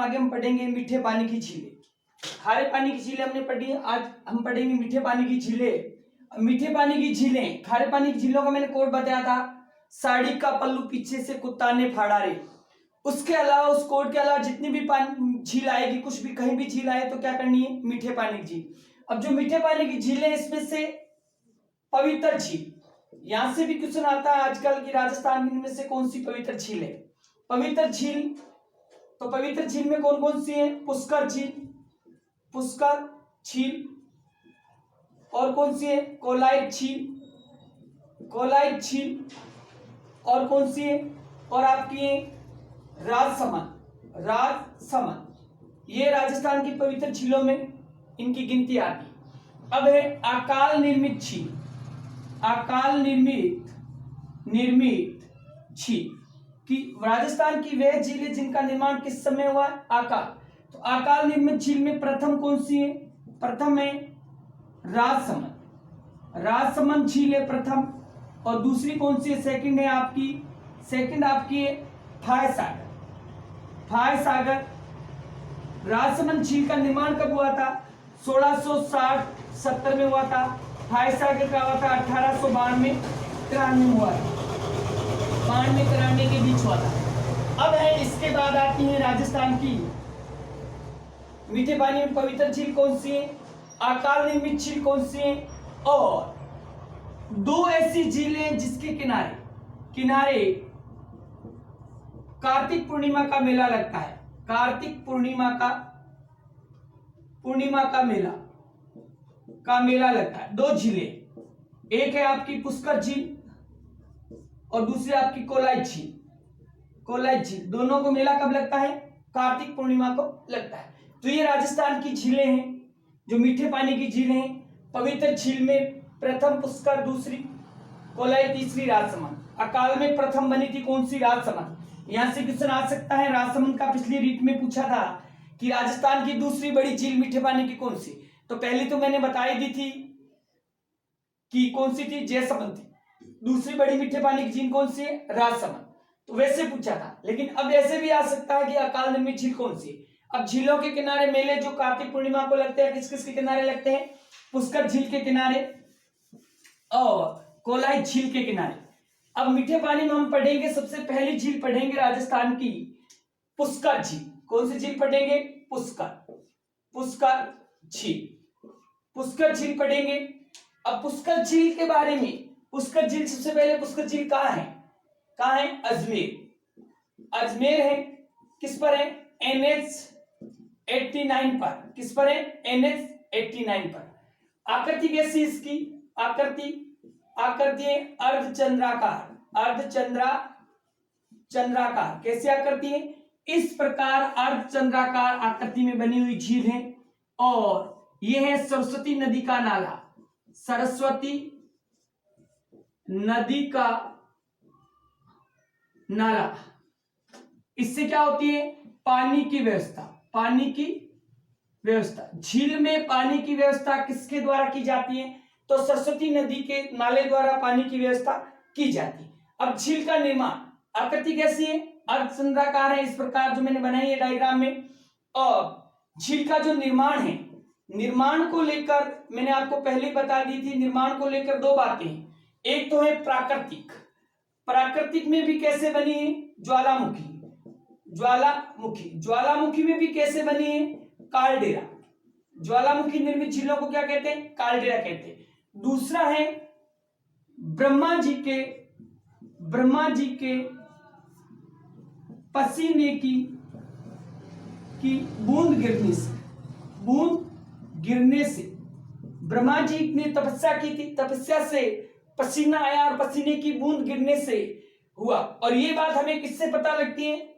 आगे हम पढ़ेंगे मीठे पानी की झीलें। खारे पानी की झीलें हमने पढ़ी, आज हम पढ़ेंगे मीठे पानी की झीलें। मीठे पानी की झीलें, खारे पानी की झीलों का मैंने कोड बताया था, साड़ी का पल्लू पीछे से कुत्ता ने फाड़ा रे। उसके अलावा, उस कोड के अलावा जितनी भी पानी झील आएगी, कुछ भी कहीं भी झील आए तो क्या करनी है, मीठे पानी की झील। अब जो मीठे पानी की झीलें, इसमें से पवित्र झील, यहां से भी क्वेश्चन आता है आजकल की, राजस्थान में से कौन सी पवित्र झील है। पवित्र झील, तो पवित्र झील में कौन कौन सी है, पुष्कर झील, पुष्कर झील, और कौन सी है, कोलाइट झील, कोलाइट झील, और कौन सी है, और आपकी है राजसमंद, राजसमंद। ये राजस्थान की पवित्र झीलों में इनकी गिनती आती। अब है अकाल निर्मित झील, अकाल निर्मित झील कि राजस्थान की वह झीलें जिनका निर्माण किस समय हुआ, अकाल। तो अकाल निर्मित झील में प्रथम कौन सी है, प्रथम है राजसमंद, राजसमंद झील है प्रथम। और दूसरी कौन सी है, सेकंड है आपकी, सेकंड आपकी है फाय सागर, फाय सागर। राजसमंद झील का निर्माण कब हुआ था, 1660-70 में हुआ था। फाय सागर का हुआ था 1892-93 में हुआ था, 92-93 के बीच हुआ था। अब है, इसके बाद आती है राजस्थान की मीठे पानी में पवित्र झील कौन सी है, अकाल निर्मित झील कौन सी है, और दो ऐसी झीलें जिसके किनारे किनारे कार्तिक पूर्णिमा का मेला लगता है, कार्तिक पूर्णिमा का मेला लगता है। दो झीलें, एक है आपकी पुष्कर झील और दूसरी आपकी कोलाइट झील, कोलाइट झील। दोनों को मेला कब लगता है, कार्तिक पूर्णिमा को लगता है। तो ये राजस्थान की झीलें हैं जो मीठे पानी की झीलें हैं। पवित्र झील में प्रथम पुष्कर, दूसरी कोलाइट, तीसरी राजसमंद। अकाल में प्रथम बनी थी कौन सी, राजसमंद। यहां से क्वेश्चन आ सकता है, राजसमंद का पिछली रीट में पूछा था कि राजस्थान की दूसरी बड़ी झील मीठे पानी की कौन सी। तो पहली तो मैंने बताई दी थी कि कौन सी थी, जयसमंद थी। दूसरी बड़ी मीठे पानी की झील कौन सी है, राजसमंद। तो वैसे पूछा था, लेकिन अब ऐसे भी आ सकता है कि अकाल निर्मित झील कौन सी। अब झीलों के किनारे मेले जो कार्तिक पूर्णिमा को लगते हैं, किस किस के किनारे लगते हैं, पुष्कर झील के किनारे और कोलाइट झील के किनारे। अब मीठे पानी में हम पढ़ेंगे, सबसे पहली झील पढ़ेंगे राजस्थान की पुष्कर झील। कौन सी झील पढ़ेंगे, पुष्कर, पुष्कर झील, पुष्कर झील पढ़ेंगे। अब पुष्कर झील के बारे में, पुष्कर झील, सबसे पहले पुष्कर झील कहाँ है, कहाँ है, अजमेर, अजमेर है। किस पर है, NH-89 पर, किस पर है, NH-89 पर। आकृति कैसी इसकी, आकृति, आकृति है अर्धचंद्राकार, चंद्राकार। कैसी आकृति है, इस प्रकार अर्धचंद्राकार आकृति में बनी हुई झील है। और यह है सरस्वती नदी का नाला, सरस्वती नदी का नाला। इससे क्या होती है, पानी की व्यवस्था, पानी की व्यवस्था। झील में पानी की व्यवस्था किसके द्वारा की जाती है, तो सरस्वती नदी के नाले द्वारा पानी की व्यवस्था की जाती है। अब झील का निर्माण, आकृति कैसी है, अर्धचंद्राकार है, इस प्रकार जो मैंने बनाई है डायग्राम में। और झील का जो निर्माण है, निर्माण को लेकर मैंने आपको पहले बता दी थी, निर्माण को लेकर दो बातें हैं। एक तो है प्राकृतिक, प्राकृतिक में भी कैसे बनी है, ज्वालामुखी, ज्वालामुखी, ज्वालामुखी में भी कैसे बनी है, कालडेरा। ज्वालामुखी निर्मित झीलों को क्या कहते हैं, कालडेरा कहते हैं। दूसरा है ब्रह्मा जी के पसीने की बूंद गिरने से, ब्रह्मा जी ने तपस्या की थी, तपस्या से पसीना आया और पसीने की बूंद गिरने से हुआ। और ये बात हमें किससे पता लगती है,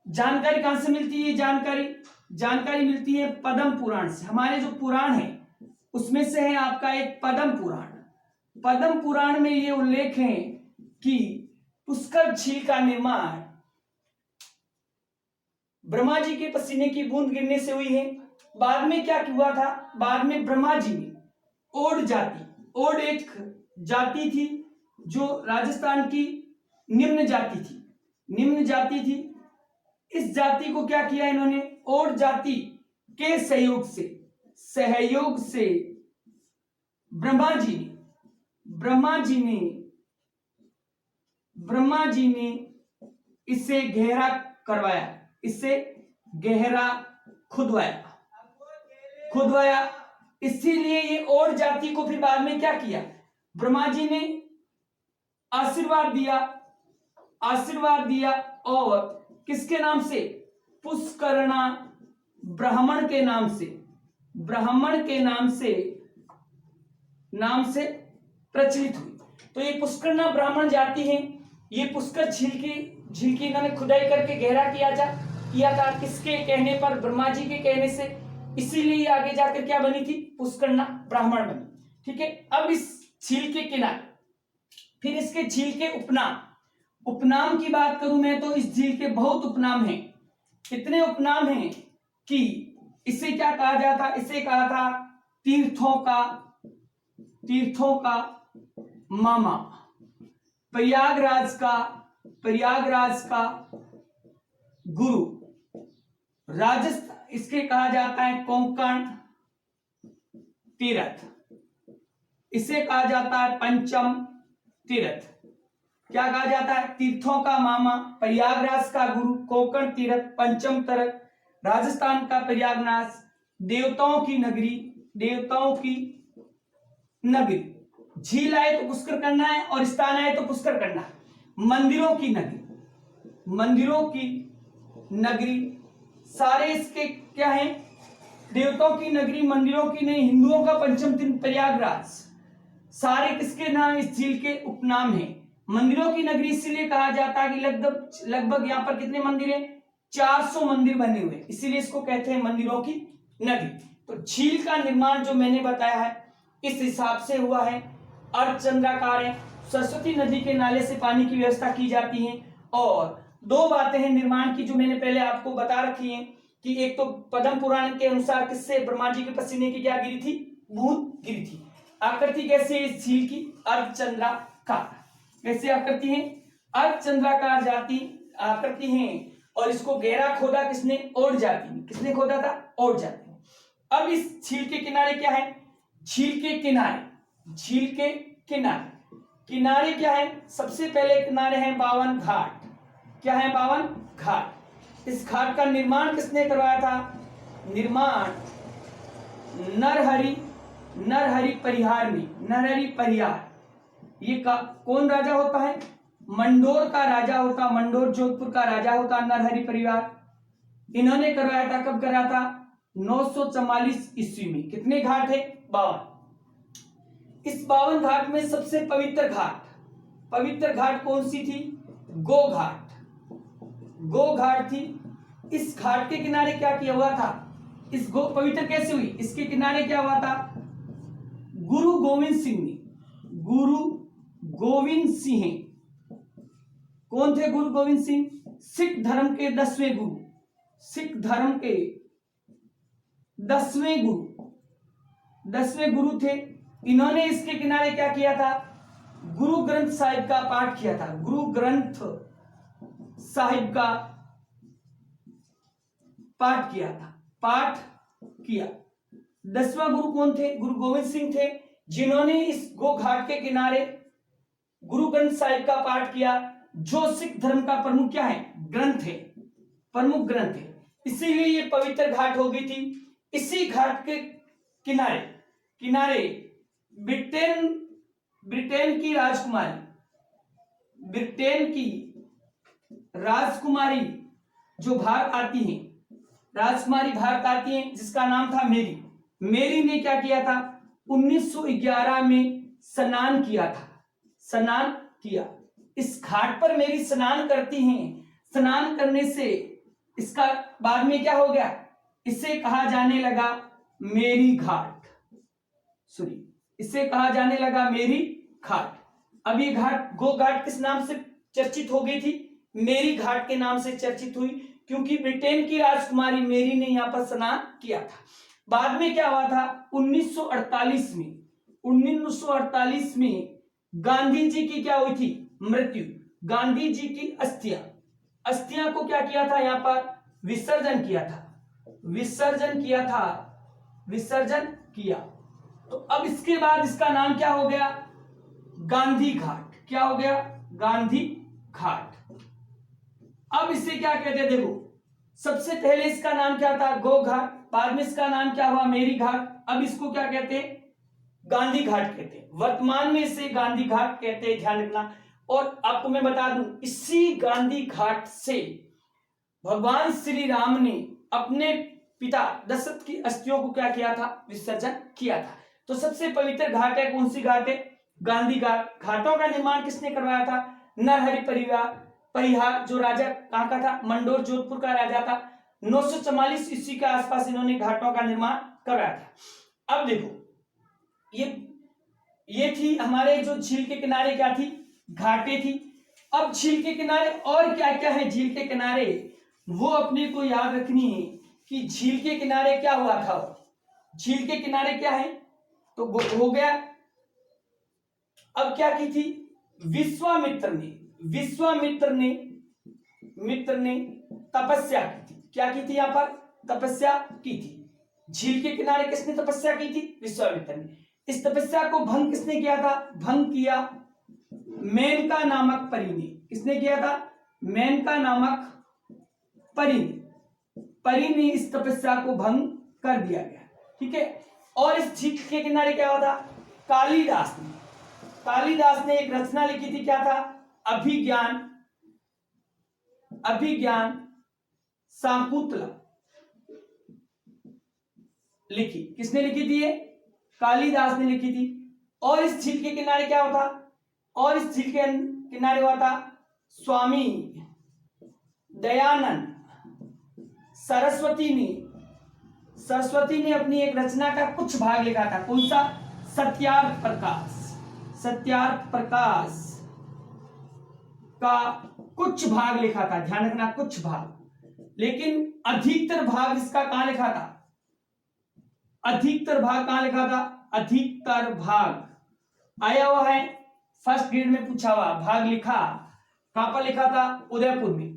जानकारी कहां से मिलती है, जानकारी मिलती है पद्म पुराण से। हमारे जो पुराण है उसमें से है आपका एक पद्म पुराण। पद्म पुराण में ये उल्लेख है कि पुष्कर झील का निर्माण ब्रह्मा जी के पसीने की बूंद गिरने से हुई है। बाद में क्या हुआ था, बाद में ब्रह्मा जी ने ओड एक जाति थी जो राजस्थान की निम्न जाति थी, इस जाति को क्या किया इन्होंने, और जाति के सहयोग से ब्रह्मा जी ने इसे गहरा करवाया, इसे गहरा खुदवाया। इसीलिए ये और जाति को फिर बाद में क्या किया, ब्रह्मा जी ने आशीर्वाद दिया और किसके नाम से, पुष्करणा ब्राह्मण के नाम से प्रचलित हुई। तो ये पुष्करणा ब्राह्मण जाति है, ये पुष्कर झील की इन्होंने खुदाई करके गहरा किया था किसके कहने पर, ब्रह्मा जी के कहने से। इसीलिए आगे जाकर क्या बनी थी, पुष्करणा ब्राह्मण बनी। ठीक है, अब इस झील के किनारे, फिर इसके झील के उपनाम की बात करूं मैं तो इस झील के बहुत उपनाम हैं। कितने उपनाम हैं कि इसे क्या कहा जाता, इसे कहा था तीर्थों का मामा, प्रयागराज का गुरु, राजस्थान इसके कहा जाता है कोंकण तीर्थ, इसे कहा जाता है पंचम तीर्थ। क्या कहा जाता है, तीर्थों का मामा, प्रयागराज का गुरु, कोंकण तीर्थ, पंचम तीर्थ, राजस्थान का प्रयागराज, देवताओं की नगरी। झील आए तो पुष्कर करना है और स्थान आए तो पुष्कर करना है। मंदिरों की नगरी, सारे इसके क्या है, देवताओं की नगरी, मंदिरों की नहीं, हिंदुओं का पंचम तीर्थ प्रयागराज, सारे किसके नाम, इस झील के उपनाम है। मंदिरों की नगरी इसलिए कहा जाता है कि लगभग यहाँ पर कितने मंदिर हैं, 400 मंदिर बने हुए, इसीलिए इसको कहते हैं मंदिरों की नगरी। तो झील का निर्माण जो मैंने बताया है इस हिसाब से हुआ है, अर्धचंद्राकार है, सरस्वती नदी के नाले से पानी की व्यवस्था की जाती है। और दो बातें हैं निर्माण की जो मैंने पहले आपको बता रखी हैं कि एक तो पद्म पुराण के अनुसार किससे, ब्रह्मा जी के पसीने की क्या गिरी थी, बूंद गिरी थी। आकृति कैसे है इस झील की, अर्धचंद्राकार। कैसे आकृति है, अर्धचंद्राकार जाति आकृति है। और इसको गहरा खोदा किसने, और जाति ने। किसने खोदा था, और जाति ने। अब इस झील के किनारे क्या है, झील के किनारे क्या है, सबसे पहले किनारे हैं 52 घाट। क्या है, 52 घाट। इस घाट का निर्माण किसने करवाया था, निर्माण नरहरि परिहार। ये कौन राजा होता है, मंडोर का राजा होता, मंडोर जोधपुर का राजा होता नरहरि परिवार। इन्होंने करवाया था, कब कराया था, 944 ईस्वी में। कितने घाट है, 52। इस 52 घाट में सबसे पवित्र घाट कौन सी थी, गो घाट थी। इस घाट के किनारे क्या किया हुआ था, इस गो पवित्र कैसे हुई, इसके किनारे क्या हुआ था, गुरु गोविंद सिंह। कौन थे गुरु गोविंद सिंह, सिख धर्म के 10वें गुरु थे। इन्होंने इसके किनारे क्या किया था, गुरु ग्रंथ साहिब का पाठ किया था, गुरु ग्रंथ साहिब का पाठ किया। 10वां गुरु कौन थे, गुरु गोविंद सिंह थे, जिन्होंने इस गो घाट के किनारे गुरु ग्रंथ साहिब का पाठ किया, जो सिख धर्म का प्रमुख क्या है, प्रमुख ग्रंथ है। इसीलिए ये पवित्र घाट हो गई थी। इसी घाट के किनारे ब्रिटेन की राजकुमारी जो भारत आती हैं, जिसका नाम था मेरी ने क्या किया था, 1911 में स्नान किया। इस घाट पर मेरी स्नान करती हैं। स्नान करने से इसका बाद में क्या हो गया, इसे कहा जाने लगा मेरी घाट। अब ये घाट गो घाट किस नाम से चर्चित हो गई थी, मेरी घाट के नाम से चर्चित हुई, क्योंकि ब्रिटेन की राजकुमारी मेरी ने यहां पर स्नान किया था। बाद में क्या हुआ था, 1948 में गांधी जी की क्या हुई थी, मृत्यु। गांधी जी की अस्थियां अस्थियां को क्या किया था, यहां पर विसर्जन किया था, विसर्जन किया था, विसर्जन किया। तो अब इसके बाद इसका नाम क्या हो गया, गांधी घाट। क्या हो गया, गांधी घाट। अब इसे क्या कहते हैं, देखो सबसे पहले इसका नाम क्या था, गो घाट, बाद में इसका नाम क्या हुआ, मेरी घाट। अब इसको क्या कहते हैं, गांधी घाट कहते हैं। वर्तमान में इसे गांधी घाट कहते हैं, ध्यान रखना। और आपको मैं बता दूं, इसी गांधी घाट से भगवान श्री राम ने अपने पिता दशरथ की अस्थियों को क्या किया था, विसर्जन किया था। तो सबसे पवित्र घाट है, कौन सी घाट है, गांधी घाट। घाटों का निर्माण किसने करवाया था, नरहरि परिहार, जो राजा कहां का था, मंडोर जोधपुर का राजा था। 944 ईस्वी के आसपास इन्होंने घाटों का निर्माण कराया था। अब देखो ये थी हमारे जो झील के किनारे क्या थी, घाटे थी। अब झील के किनारे और क्या क्या है, झील के किनारे वो अपने को याद रखनी है कि झील के किनारे क्या हुआ था। झील के किनारे क्या है, तो हो गया। अब क्या की थी, विश्वामित्र ने तपस्या की थी। क्या की थी, यहां पर तपस्या की थी। झील के किनारे किसने तपस्या की थी, विश्वामित्र ने। इस तपस्या को भंग किसने किया था, भंग किया मेनका नामक परी ने। किसने किया था, मेनका नामक परी ने इस तपस्या को भंग कर दिया गया, ठीक है। और इस झील के किनारे क्या हुआ था, कालिदास ने एक रचना लिखी थी, क्या था, अभिज्ञान शाकुंतलम लिखी। किसने लिखी थी, ये कालिदास ने लिखी थी। और इस झील के किनारे क्या होता, और इस झील के किनारे हुआ था स्वामी दयानंद सरस्वती ने अपनी एक रचना का कुछ भाग लिखा था। कौन सा, सत्यार्थ प्रकाश का कुछ भाग लिखा था, ध्यान रखना, कुछ भाग। लेकिन अधिकतर भाग इसका कहां लिखा था, अधिकतर भाग कहां लिखा था, अधिकतर भाग आया हुआ है फर्स्ट ग्रेड में पूछा हुआ भाग लिखा कहां पर लिखा था, उदयपुर में।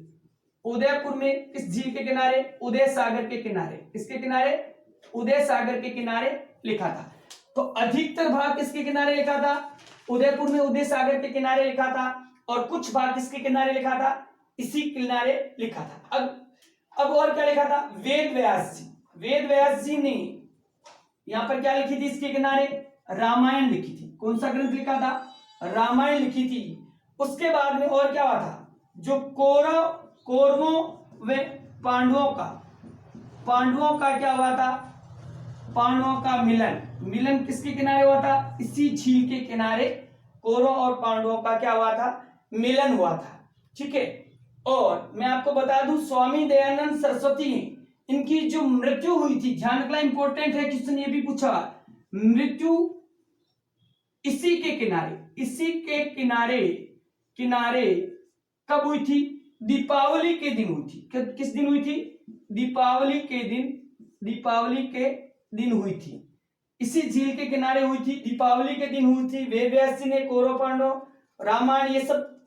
उदयपुर में किस झील के किनारे, उदय सागर के किनारे। किसके किनारे, उदय सागर के किनारे लिखा था। तो अधिकतर भाग किसके किनारे लिखा था, उदयपुर में उदय सागर के किनारे लिखा था। और कुछ भाग किसके किनारे लिखा था, इसी किनारे लिखा था। अब और क्या लिखा था, वेद व्यास जी ने यहां पर क्या लिखी थी, इसके किनारे रामायण लिखी थी। कौन सा ग्रंथ लिखा था, रामायण लिखी थी। उसके बाद में और क्या हुआ था, जो कौरवों व पांडवों का क्या हुआ था, पांडवों का मिलन किसके किनारे हुआ था, इसी झील के किनारे कौरवों और पांडवों का क्या हुआ था, मिलन हुआ था, ठीक है। और मैं आपको बता दूं, स्वामी दयानंद सरस्वती इनकी जो मृत्यु हुई थी, ध्यान रखना इंपॉर्टेंट है, क्वेश्चन ये भी पूछा, मृत्यु इसी के किनारे कब हुई थी, दीपावली के दिन हुई थी। किस दिन हुई थी, दीपावली के दिन हुई थी। इसी झील के किनारे हुई थी, दीपावली के दिन हुई थी। वेद व्यास जी ने कौरव पांडव रामायण ये सब,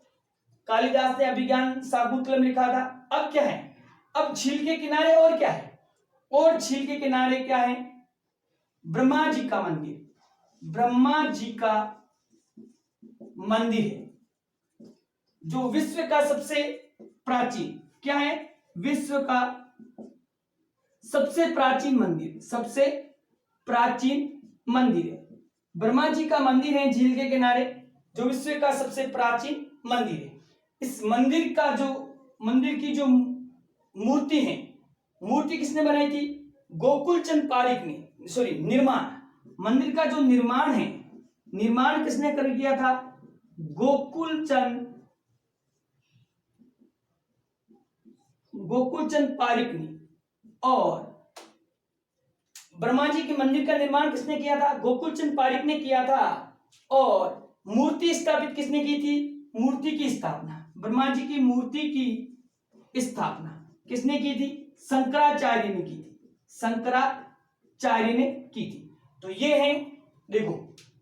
कालिदास ने अभिज्ञान शाकुंतलम लिखा था। अब क्या है, अब झील के किनारे और क्या है, और झील के किनारे क्या है, ब्रह्मा जी का मंदिर है, जो विश्व का सबसे प्राचीन, क्या है, विश्व का सबसे प्राचीन मंदिर है। ब्रह्मा जी का मंदिर है झील के किनारे, जो विश्व का सबसे प्राचीन मंदिर है। इस मंदिर की जो मूर्ति है, मूर्ति किसने बनाई थी, गोकुलचंद पारीक ने, मंदिर का जो निर्माण किसने कर किया था, गोकुलचंद पारीक ने। और ब्रह्मा जी के मंदिर का निर्माण किसने किया था, गोकुलचंद पारीक ने किया था। और मूर्ति स्थापित किसने की थी, मूर्ति की स्थापना, ब्रह्मा जी की मूर्ति की स्थापना किसने की थी, शंकराचार्य ने की थी। तो ये है, देखो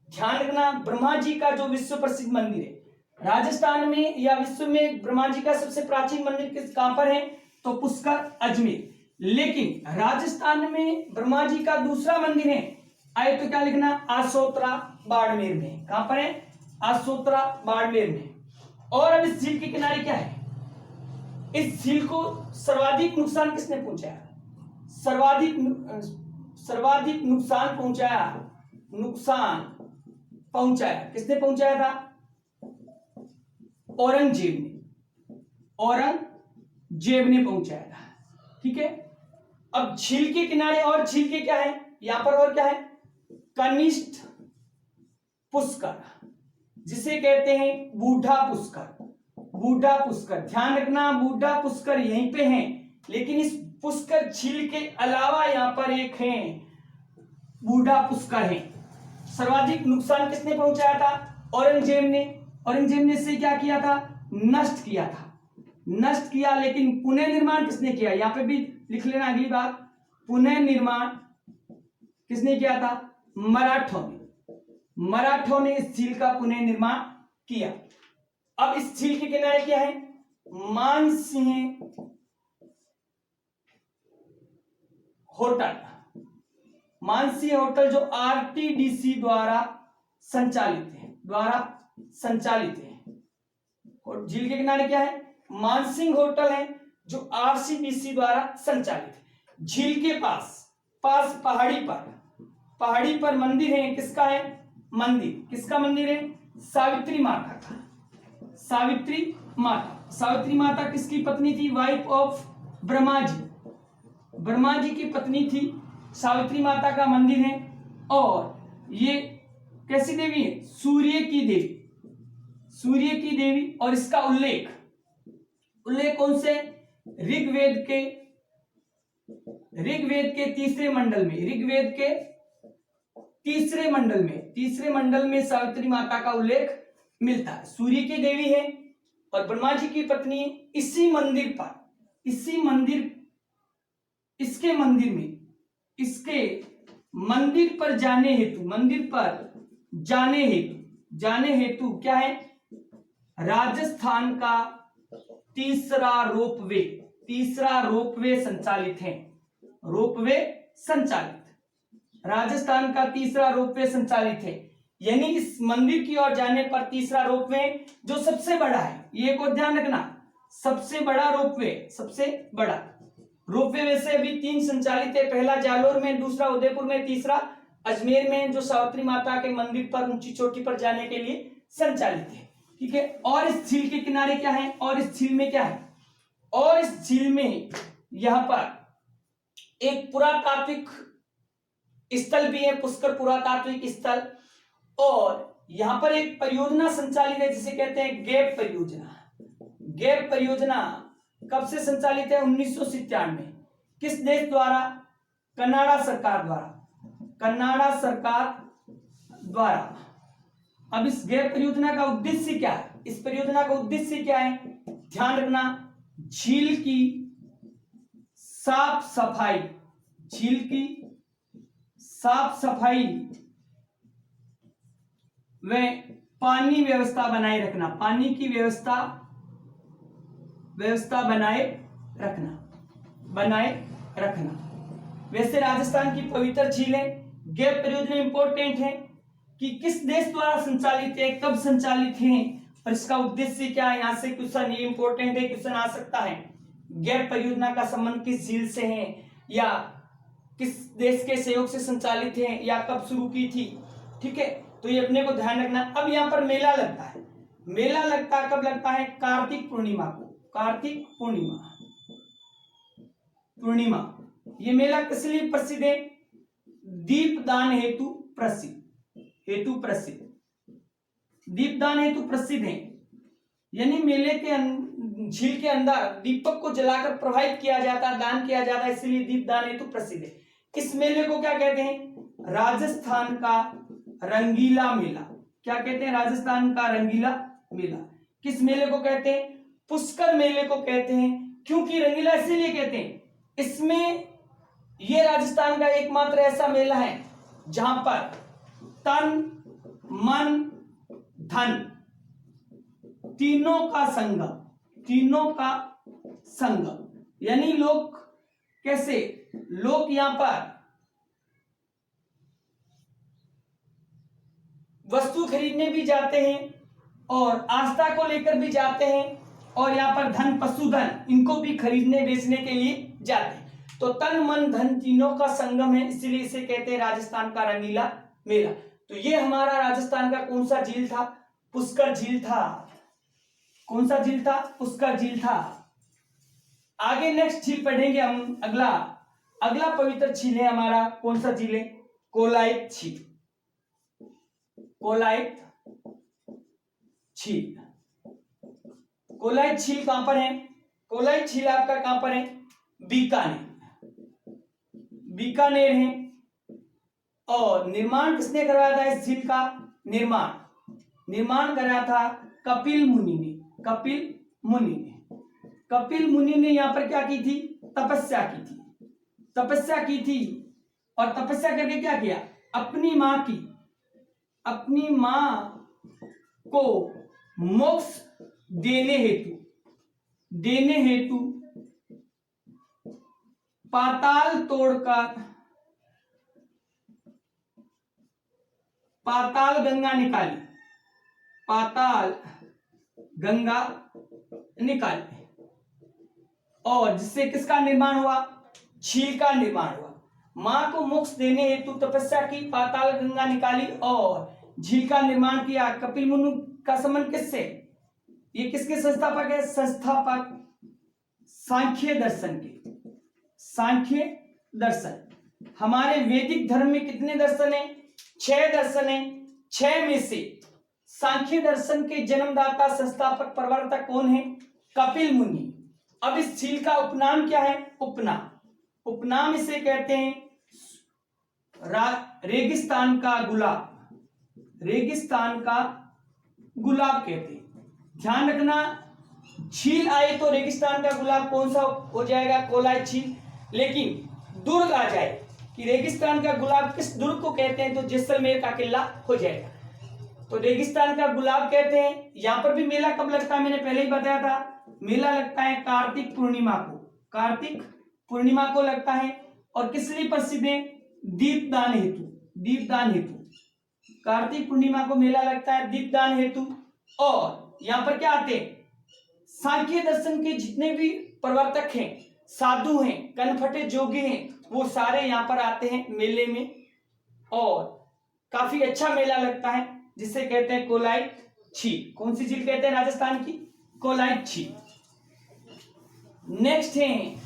ध्यान रखना, ब्रह्मा जी का जो विश्व प्रसिद्ध मंदिर है, राजस्थान में या विश्व में ब्रह्मा जी का सबसे प्राचीन मंदिर कहां पर है? तो पुष्कर, अजमेर। लेकिन राजस्थान में ब्रह्मा जी का दूसरा मंदिर है, आए तो क्या लिखना? आसोतरा, बाड़मेर में। कहां पर है? आसोतरा, बाड़मेर में। और अब इस झील के किनारे क्या है? इस झील को सर्वाधिक नुकसान किसने पहुंचाया? सर्वाधिक नुकसान पहुंचाया किसने पहुंचाया था? औरंगजेब ने पहुंचाया था। ठीक है। अब झील के किनारे और झील के क्या है यहां पर? और क्या है? कनिष्ठ पुष्कर, जिसे कहते हैं बूढ़ा पुष्कर। ध्यान रखना, बूढ़ा पुष्कर यहीं पे है, लेकिन इस पुष्कर झील के अलावा यहां पर एक है बूढ़ा पुष्कर है। सर्वाधिक नुकसान किसने पहुंचाया था? औरंगजेब ने इसे क्या किया था? नष्ट किया। लेकिन पुनः निर्माण किसने किया? यहां पे भी लिख लेना अगली बात। पुनः निर्माण किसने किया था? मराठों ने इस झील का पुनः निर्माण किया। अब इस झील के किनारे क्या है? मानसिंह होटल जो आरटीडीसी द्वारा संचालित है। और झील के किनारे क्या है? मानसिंह होटल है जो आरसीडीसी द्वारा संचालित है। झील के पास पहाड़ी पर मंदिर है। किसका है मंदिर? किसका मंदिर है? सावित्री माता का। सावित्री माता किसकी पत्नी थी? वाइफ ऑफ ब्रह्मा जी की पत्नी थी। सावित्री माता का मंदिर है। और ये कैसी देवी है? सूर्य की देवी। और इसका उल्लेख कौन से? ऋग्वेद के तीसरे मंडल में सावित्री माता का उल्लेख मिलता है। सूर्य की देवी है और ब्रह्मा जी की पत्नी। इसके मंदिर पर जाने हेतु क्या है? राजस्थान का तीसरा रोपवे संचालित है। राजस्थान का तीसरा रोपवे संचालित है। यानी इस मंदिर की ओर जाने पर तीसरा रोपवे जो सबसे बड़ा है, ये को ध्यान रखना, सबसे बड़ा रोपवे वैसे अभी 3 संचालित है। पहला जालोर में, दूसरा उदयपुर में, तीसरा अजमेर में, जो सावित्री माता के मंदिर पर ऊंची चोटी पर जाने के लिए संचालित है। ठीक है। और इस झील के किनारे क्या है? और इस झील में क्या है? और इस झील में यहां पर एक पुरातात्विक स्थल भी है, पुष्कर पुरातात्विक स्थल। और यहां पर एक परियोजना संचालित है जिसे कहते हैं गैप परियोजना। कब से संचालित है? 1997 में। किस देश द्वारा? कनाडा सरकार द्वारा। अब इस गैप परियोजना का उद्देश्य क्या है? इस परियोजना का उद्देश्य क्या है? ध्यान रखना, झील की साफ सफाई व पानी व्यवस्था बनाए रखना। पानी की व्यवस्था बनाए रखना। वैसे राजस्थान की पवित्र झील है। गैप परियोजना इंपॉर्टेंट है कि किस देश द्वारा संचालित है, कब संचालित है और इसका उद्देश्य क्या है। यहां से क्वेश्चन, ये इंपॉर्टेंट है, क्वेश्चन आ सकता है। गैप परियोजना का संबंध किस झील से है, या किस देश के सहयोग से संचालित है, या कब शुरू की थी। ठीक है, तो ये अपने को ध्यान रखना। अब यहाँ पर मेला लगता है। कब लगता है? कार्तिक पूर्णिमा को। पूर्णिमा। ये मेला किस लिए प्रसिद्ध है? दीपदान हेतु प्रसिद्ध है। यानी मेले के झील के अंदर दीपक को जलाकर प्रवाहित किया जाता, दान किया जाता, इसलिए दीपदान हेतु प्रसिद्ध है। इस मेले को क्या कहते हैं? राजस्थान का रंगीला मेला। क्या कहते हैं? राजस्थान का रंगीला मेला। किस मेले को कहते हैं? पुष्कर मेले को कहते हैं। क्योंकि रंगीला इसीलिए कहते हैं, इसमें यह राजस्थान का एकमात्र ऐसा मेला है जहां पर तन, मन, धन तीनों का संगम, तीनों का संगम, यानी लोग कैसे, लोग यहां पर वस्तु खरीदने भी जाते हैं और आस्था को लेकर भी जाते हैं, और यहाँ पर धन, पशुधन, इनको भी खरीदने बेचने के लिए जाते हैं। तो तन मन धन तीनों का संगम है, इसलिए इसे कहते हैं राजस्थान का रंगीला मेला। तो ये हमारा राजस्थान का कौन सा झील था, पुष्कर झील था। कौन सा झील था, पुष्कर झील था। आगे नेक्स्ट झील पढ़ेंगे हम, अगला पवित्र झील है हमारा, कौन सा झील है, कोलायत झील। कोलायत झील, कोलायत झील कहां पर है, कोलायत झील आपका कहां पर है, बीकानेर, बीकानेर है। और निर्माण किसने करवाया था इस झील का, निर्माण कराया था कपिल मुनि ने, कपिल मुनि ने। कपिल मुनि ने यहां पर क्या की थी, तपस्या की थी, तपस्या की थी। और तपस्या करके क्या किया, अपनी मां को मोक्ष देने हेतु पाताल तोड़कर पाताल गंगा निकाली, पाताल गंगा निकाली। और जिससे किसका निर्माण हुआ, झील का निर्माण हुआ। मां को मोक्ष देने हेतु तपस्या की, पाताल गंगा निकाली और झील का निर्माण किया। कपिल मुनि का संबंध किससे, ये किसके संस्थापक है, संस्थापक सांख्य दर्शन के, सांख्य दर्शन। हमारे वैदिक धर्म में कितने दर्शन है, 6 दर्शन है। 6 में से सांख्य दर्शन के जन्मदाता, संस्थापक, प्रवर्तक कौन है, कपिल मुनि। अब इस झील का उपनाम क्या है, उपनाम इसे कहते हैं रेगिस्तान का गुलाब, रेगिस्तान का गुलाब कहते हैं। ध्यान रखना, झील आए तो रेगिस्तान का गुलाब कौन सा हो जाएगा, कोलायत झील। लेकिन दुर्ग आ जाए कि रेगिस्तान का गुलाब किस दुर्ग को कहते हैं, तो जैसलमेर का किला हो जाएगा। तो रेगिस्तान का गुलाब कहते हैं। यहां पर भी मेला कब लगता है, मैंने पहले ही बताया था, मेला लगता है कार्तिक पूर्णिमा को, कार्तिक पूर्णिमा को लगता है। और किस लिए प्रसिद्ध है, दीपदान हेतु, दीपदान हेतु कार्तिक पूर्णिमा को मेला लगता है, दीपदान हेतु। और यहां पर क्या आते हैं, सांख्य दर्शन के जितने भी प्रवर्तक हैं, साधु हैं, कनफटे जोगी हैं, वो सारे यहां पर आते हैं मेले में। और काफी अच्छा मेला लगता है, जिसे कहते हैं कोलायत झील। कौन सी झील कहते हैं राजस्थान की, कोलायत झील। नेक्स्ट है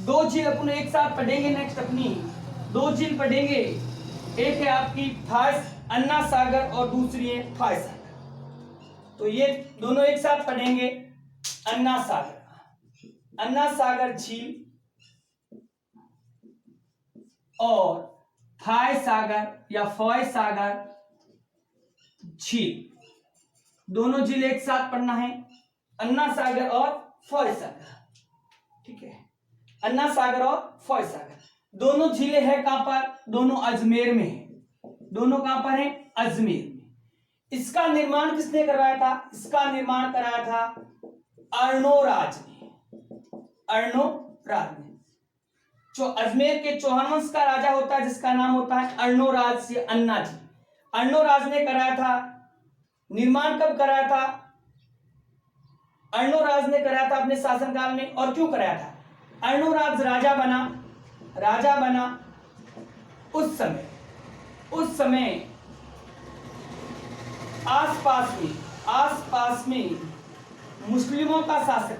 2 झील, अपन एक साथ पढ़ेंगे। नेक्स्ट अपनी 2 झील पढ़ेंगे, एक है आपकी अन्ना सागर और दूसरी है फाय सागर। तो ये दोनों एक साथ पढ़ेंगे, अन्ना सागर झील और फाय सागर या फॉय सागर झील, दोनों झील एक साथ पढ़ना है, अन्ना सागर और फॉय सागर। ठीक है, अन्ना सागर और फॉय सागर दोनों झीलें हैं कहां पर, दोनों अजमेर में है। दोनों कहां पर है, अजमेर में। इसका निर्माण किसने करवाया था, इसका निर्माण कराया था अर्णोराज ने, अर्णोराज ने। जो अजमेर के चौहान वंश का राजा होता है, जिसका नाम होता है अर्णोराज से अन्ना जी, अर्णोराज ने कराया था। निर्माण कब कराया था, अर्णोराज ने कराया था अपने शासनकाल में। और क्यों कराया था, अर्णोराज राजा बना उस समय आसपास में मुस्लिमों का शासन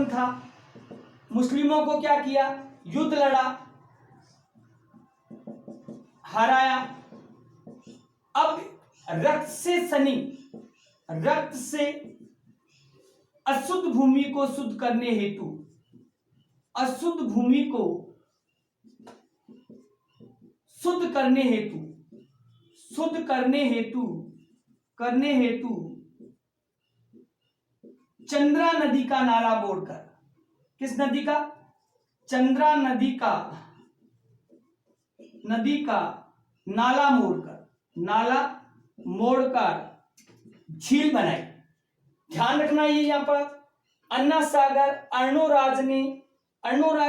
था। मुस्लिमों को क्या किया, युद्ध लड़ा, हराया। अब रक्त से अशुद्ध भूमि को शुद्ध करने हेतु चंद्रा नदी का नाला बोड़कर, किस नदी का, चंद्रा नदी का नाला मोड़कर, नाला मोड़कर झील बनाई। ध्यान रखना ये यहाँ पर अन्ना सागर अर्णोराज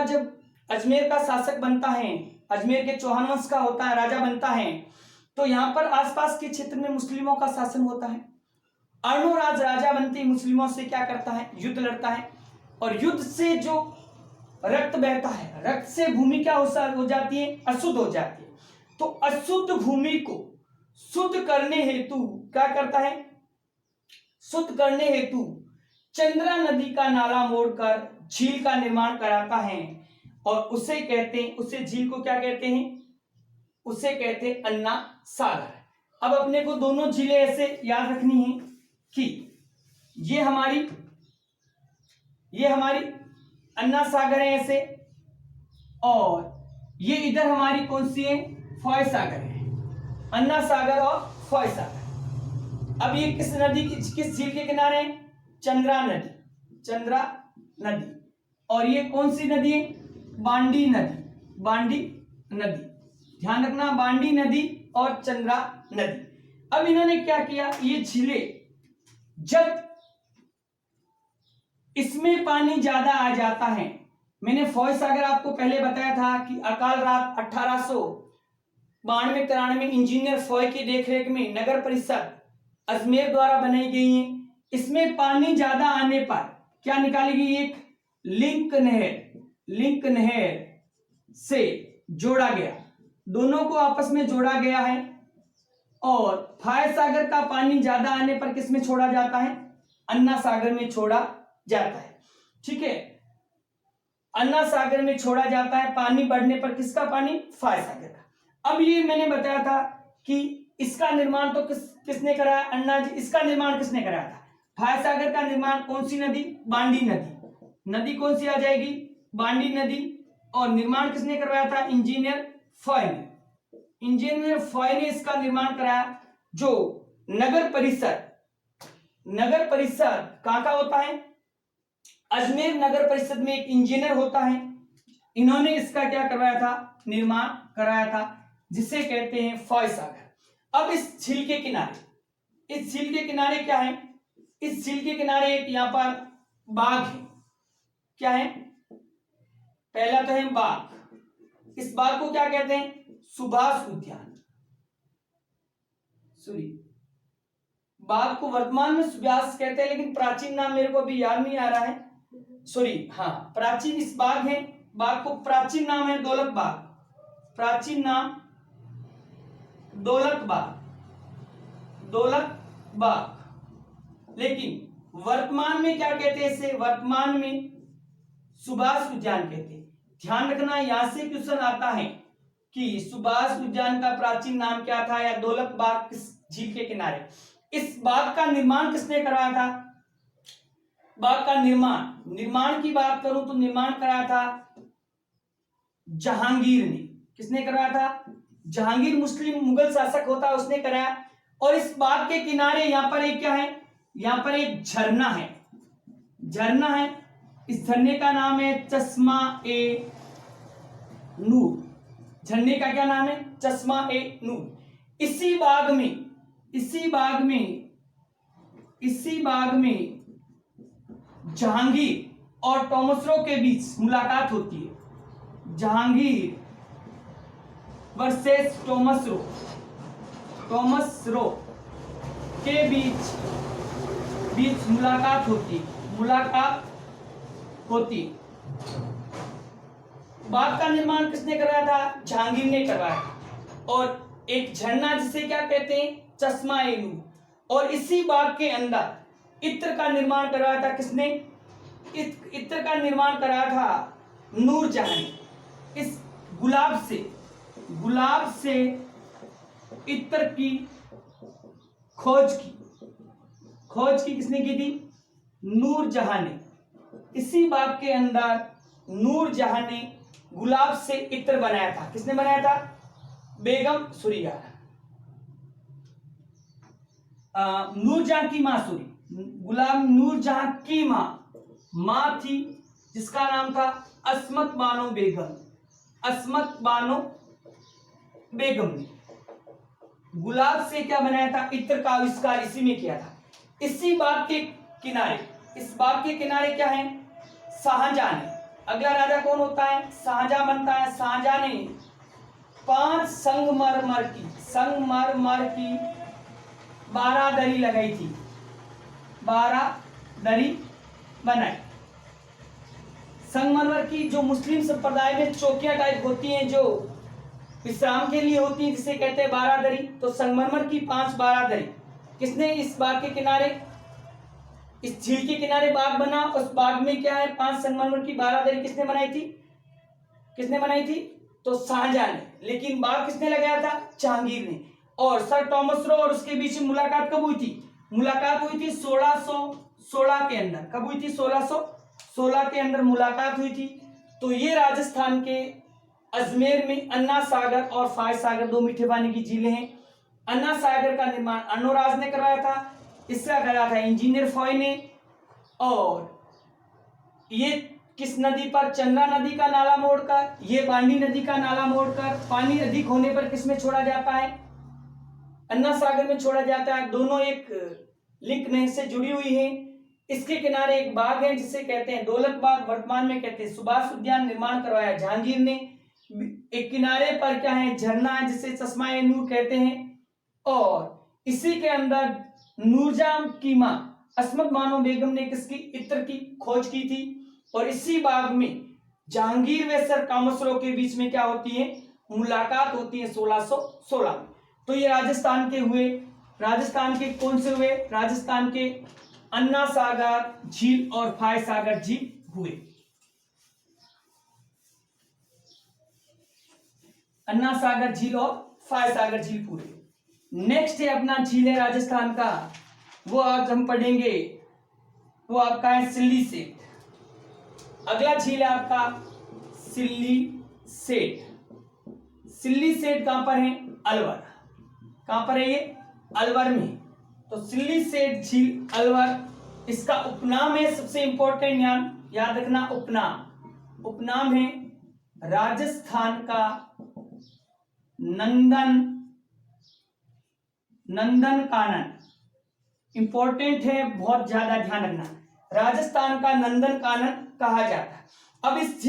जब अजमेर का शासक बनता है, अजमेर के चौहान वंश का होता है, राजा बनता है, तो यहाँ पर आसपास के क्षेत्र में मुस्लिमों का शासन होता है। अर्णोराज राजा बनते मुस्लिमों से क्या करता है, युद्ध लड़ता है, और युद्ध से जो रक्त बहता है, रक्त से भूमि क्या हो जाती है, अशुद्ध हो जाती है। तो अशुद्ध भूमि को शुद्ध करने हेतु क्या करता है, शुद्ध करने हेतु चंद्रा नदी का नाला मोड़कर झील का निर्माण कराता है, और उसे कहते हैं, उसे झील को क्या कहते हैं, उसे कहते हैं अन्ना सागर। अब अपने को दोनों झीलें ऐसे याद रखनी है कि ये हमारी अन्ना सागर है ऐसे, और ये इधर हमारी कौन सी है, फॉय सागर है, अन्ना सागर और फॉय सागर। अब ये किस नदी की, किस झील के किनारे है, चंद्रा नदी, और ये कौन सी नदी है, बांडी नदी। ध्यान रखना, बांडी नदी और चंद्रा नदी। अब इन्होंने क्या किया, ये झीलें जब इसमें पानी ज्यादा आ जाता है, मैंने फौज सागर आपको पहले बताया था कि अकाल रात 1892-93 इंजीनियर फॉय की देखरेख में नगर परिषद अजमेर द्वारा बनाई गई है। इसमें पानी ज्यादा आने पर क्या निकाली गई, एक लिंक नहर से जोड़ा गया, दोनों को आपस में जोड़ा गया है, और फॉय सागर का पानी ज्यादा आने पर किस में छोड़ा जाता है, अन्ना सागर में छोड़ा जाता है। ठीक है, अन्ना सागर में छोड़ा जाता है, पानी बढ़ने पर किसका पानी, फॉय सागर का। अब ये मैंने बताया था कि इसका निर्माण तो किसने कराया, अन्ना जी। इसका निर्माण किसने कराया था, फॉय सागर का निर्माण कौन सी नदी, बांडी नदी कौन सी आ जाएगी, बांडी नदी। और निर्माण किसने करवाया था, इंजीनियर फॉय ने इसका निर्माण कराया। जो नगर परिषद कहां का होता है, अजमेर नगर परिषद में एक इंजीनियर होता है, इन्होंने इसका क्या करवाया था, निर्माण कराया था, जिसे कहते हैं फॉय सागर। अब इस झील के किनारे क्या है, इस झील के किनारे एक यहां पर बाग है, क्या है, पहला तो है बाग। इस बाग को क्या कहते हैं, सुभाष उद्यान। बाग को वर्तमान में सुभाष कहते हैं, लेकिन प्राचीन नाम मेरे को अभी याद नहीं आ रहा है, प्राचीन इस बाग है, बाग को प्राचीन नाम है दौलत बाग, प्राचीन नाम दौलत बाग, लेकिन वर्तमान में क्या कहते हैं इसे, वर्तमान में सुभाष उद्यान कहते हैं। ध्यान रखना, यहां से क्वेश्चन आता है कि सुभाष उद्यान का प्राचीन नाम क्या था, या दौलत बाग किस झील के किनारे। इस बाग का निर्माण किसने कराया था, बाग का निर्माण की बात करूं तो निर्माण कराया था जहांगीर ने। किसने कराया था, जहांगीर मुस्लिम मुगल शासक होता है, उसने कराया। और इस बाग के किनारे यहां पर एक क्या है, यहां पर एक झरना है, इस झरने का नाम है चश्मा ए नूर। झरने का क्या नाम है, चश्मा ए नूर। इसी बाग में जहांगीर और टॉमस रो के बीच मुलाकात होती है। जहांगीर वर्सेस टॉमस रो के बीच मुलाकात होती। बाग का निर्माण किसने कराया था, जहांगीर ने करवाया था। और एक झरना जिसे क्या कहते हैं, चश्मा ए नूर। और इसी बाग के अंदर इत्र का निर्माण कराया था, किसने, इत्र का निर्माण कराया था नूरजहां ने। इस गुलाब से इत्र की खोज की किसने की थी, नूरजहां ने। इसी बाग के अंदर नूरजहां ने गुलाब से इत्र बनाया था। किसने बनाया था, बेगम सुरीगार। नूरजहां की मां नूरजहां की मां थी, जिसका नाम था अस्मत बानो बेगम ने। गुलाब से क्या बनाया था, इत्र का आविष्कार इसी में किया था। इसी बाग के किनारे, इस बाग के किनारे क्या है, शाहजहां ने, अगला राजा कौन होता है, शाहजहां बनता है। शाहजहां ने 5 संगमरमर की 12 दरी लगाई थी, 12 दरी बनाई। संगमरमर की जो मुस्लिम संप्रदाय में चौकियां टाइप होती हैं, जो विश्राम के लिए होती है, जिसे कहते हैं 12 दरी। तो संगमरमर की 12 दरी किसने, इस बाग के किनारे, इस झील के किनारे बाग बना, उस बाग में क्या है, 5 संगमरमर की 12 दरी किसने बनाई थी, किसने बनाई थी, तो शाहजहां ने। लेकिन बाग किसने लगाया था, जहांगीर ने। और सर टॉमस रो और उसके बीच में मुलाकात कब हुई थी, मुलाकात हुई थी 1616 के अंदर। कब हुई थी, 1616 के अंदर मुलाकात हुई थी। तो ये राजस्थान के अजमेर में अन्ना सागर और फाय सागर 2 मीठे पानी की झीलें हैं। अन्ना सागर का निर्माण अन्नोराज ने करवाया था, इसका कराया था इंजीनियर फॉय ने। और ये किस नदी पर, चंद्रा नदी का नाला मोड़कर, ये बांडी नदी का नाला मोड़कर, पानी अधिक होने पर किसमें छोड़ा जाता है, अन्ना सागर में छोड़ा जाता है। दोनों एक लिंक नहर से जुड़ी हुई है। इसके किनारे एक बाग है जिसे कहते हैं दौलत बाग, वर्तमान में कहते हैं सुभाष उद्यान। निर्माण करवाया जहांगीर ने। एक किनारे पर क्या है, झरना है जिसे चश्मा ए नूर कहते हैं। और इसी के अंदर नूरजाम की मां अस्मत बानो बेगम ने किसकी, इत्र की खोज की थी। और इसी बाग में जहांगीर व सर टॉमस रो के बीच में क्या होती है, मुलाकात होती है 1616 में। तो ये राजस्थान के हुए, राजस्थान के कौन से हुए, राजस्थान के अन्ना सागर झील और फाय सागर झील हुए। अन्ना सागर झील और फाय सागर झील पूरे। नेक्स्ट है अपना झील है राजस्थान का, वो आज हम पढ़ेंगे, वो आपका है सिल्ली सेठ। अगला झील है आपका सिल्ली सेठ। सिल्ली सेठ कहां पर है, अलवर। कहां पर है ये, अलवर में। तो सिल्ली सेठ झील अलवर, इसका उपनाम है, सबसे इंपॉर्टेंट याद रखना, उपनाम है राजस्थान का नंदन कानन। इंपॉर्टेंट है, बहुत ज्यादा ध्यान रखना, राजस्थान का नंदन कानन कहा जाता है। अब इस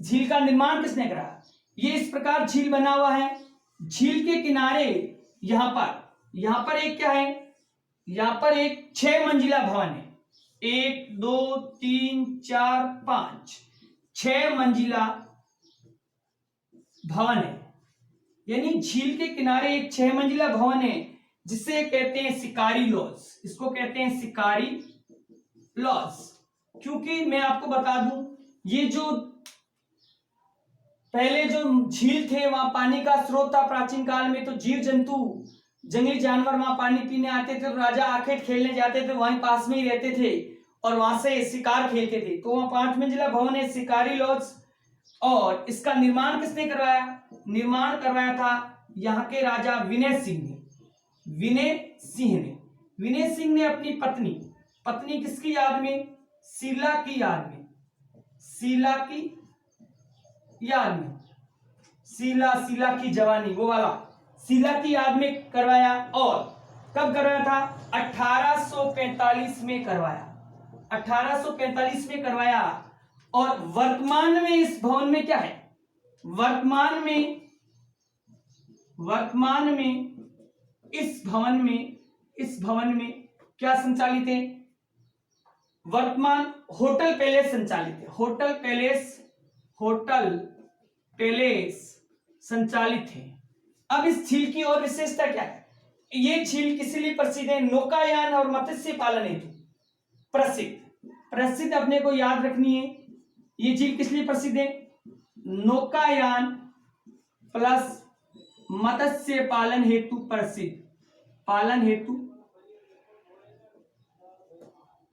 झील का निर्माण किसने करा, ये इस प्रकार झील बना हुआ है। झील के किनारे यहां पर एक क्या है, यहां पर एक 6 मंजिला भवन है। 1 2 3 4 5 6 मंजिला भवन है। यानी झील के किनारे एक 6 मंजिला भवन है जिसे कहते हैं शिकारी लॉज। इसको कहते हैं शिकारी लॉज। क्योंकि मैं आपको बता दूं, ये जो पहले जो झील थे वहां पानी का स्रोत था प्राचीन काल में। तो जीव जंतु, जंगली जानवर वहां पानी पीने आते थे, तो राजा आखेट खेलने जाते थे, वहीं पास में ही रहते थे और वहां से शिकार खेलते थे। तो वहां 5 मंजिला भवन है शिकारी लॉज। और इसका निर्माण किसने करवाया, निर्माण करवाया था यहाँ के राजा विनय सिंह ने। विनय सिंह ने अपनी पत्नी किसकी याद में, शीला की याद में, शीला की जवानी, वो वाला शीला की याद में करवाया। और कब करवाया था, 1845 में करवाया, 1845 में करवाया। और वर्तमान में इस भवन में क्या है, वर्तमान में इस भवन में क्या संचालित है, वर्तमान होटल पैलेस संचालित है। होटल पैलेस संचालित है। अब इस झील की और विशेषता क्या है, ये झील किस लिए प्रसिद्ध है, नौकायान और मत्स्य पालन हेतु प्रसिद्ध अपने को याद रखनी है। ये झील किस लिए प्रसिद्ध है, नौकायान प्लस मत्स्य पालन हेतु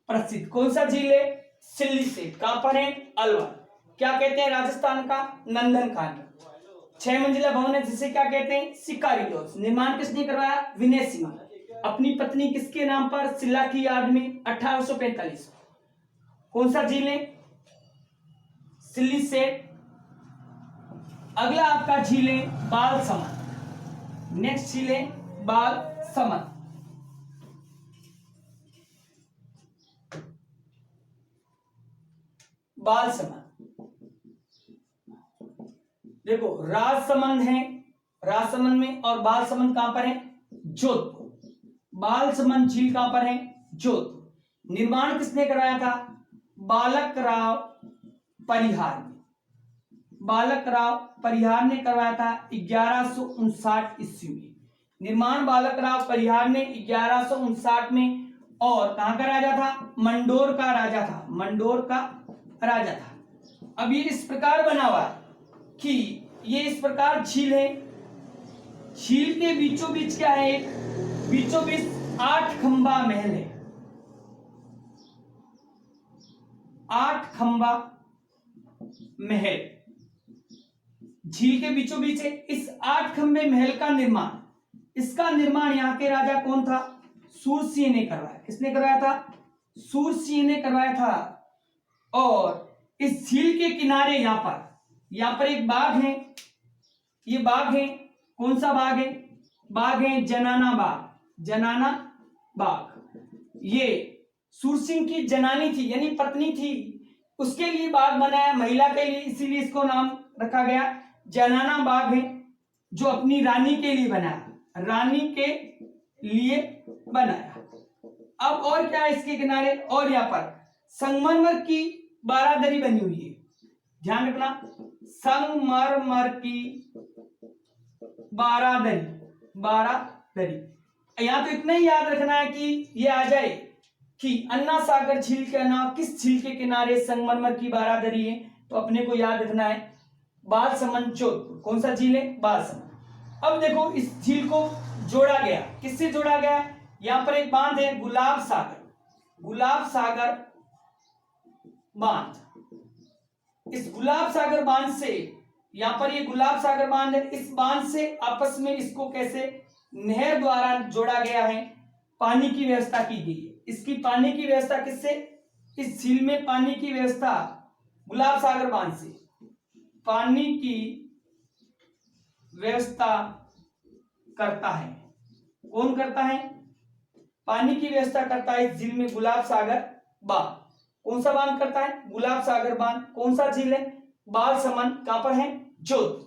प्रसिद्ध। कौन सा झील है, सिल्ली सेठ। कहां पर है, अलवर। क्या कहते हैं, राजस्थान का नंदन कानन। 6 मंजिला भवन है जिसे क्या कहते हैं, शिकारी लॉज। निर्माण किसने करवाया, विनय सिंह। अपनी पत्नी किसके नाम पर, शीला की याद में, 1845। कौन सा झील है, सिल्ली सेठ। अगला आपका झील है बालसमंद। नेक्स्ट झील है बाल समंद। बाल समंद देखो, राजसमंद है, राजसमंद में, और बाल समंद कहां पर है? जोधपुर। बाल समंद झील कहां पर है? जोधपुर। निर्माण किसने करवाया था? बालक राव परिहार ने। बालक राव परिहार ने करवाया था 1159 ईस्वी में। निर्माण बालक राव परिहार ने 1159 में, और कहां का राजा था? मंडोर का राजा था। मंडोर का राजा था। अब ये इस प्रकार बना हुआ कि ये इस प्रकार झील है। झील के बीचों बीच क्या है? एक बीचों बीच 8 खंबा महल है। 8 खंबा महल झील के बीचों बीच है। इस 8 खंबे महल का निर्माण, इसका निर्माण यहाँ के राजा कौन था? सूरसिंह ने करवाया। किसने करवाया था? सूरसिंह ने करवाया था। और इस झील के किनारे यहाँ पर एक बाग है। ये बाग है, कौन सा बाग है? बाग है जनाना बाग। जनाना बाग ये सूरसिंह की जनानी थी, यानी पत्नी थी, उसके लिए बाग बनाया, महिला के लिए, इसीलिए इसको नाम रखा गया जनाना बाग है, जो अपनी रानी के लिए बनाया, रानी के लिए बनाया। अब और क्या है इसके किनारे? और यहाँ पर संगमरमर की बारादरी बनी हुई है। ध्यान रखना, संगमरमर की बारादरी। बारादरी यहां तो इतना ही याद रखना है कि ये आ जाए कि अन्ना सागर झील के नाम किस झील के किनारे संगमरमर की बारादरी है, तो अपने को याद रखना है बाल समंद जोधपुर। कौन सा झील है? बाल समंद। अब देखो, इस झील को जोड़ा गया, किससे जोड़ा गया? यहां पर एक बांध है गुलाब सागर। गुलाब सागर बांध। इस गुलाब सागर बांध से, यहां पर ये गुलाब सागर बांध है, इस बांध से आपस में इसको कैसे नहर द्वारा जोड़ा गया है, पानी की व्यवस्था की गई है। इसकी पानी की व्यवस्था किससे? इस झील में पानी की व्यवस्था गुलाब सागर बांध से पानी की व्यवस्था करता है। कौन करता है? पानी की व्यवस्था करता है इस झील में गुलाब सागर बांध। कौन सा बांध करता है? गुलाब सागर बांध। कौन सा झील है? बाल समंद। कहां पर है? जोधपुर।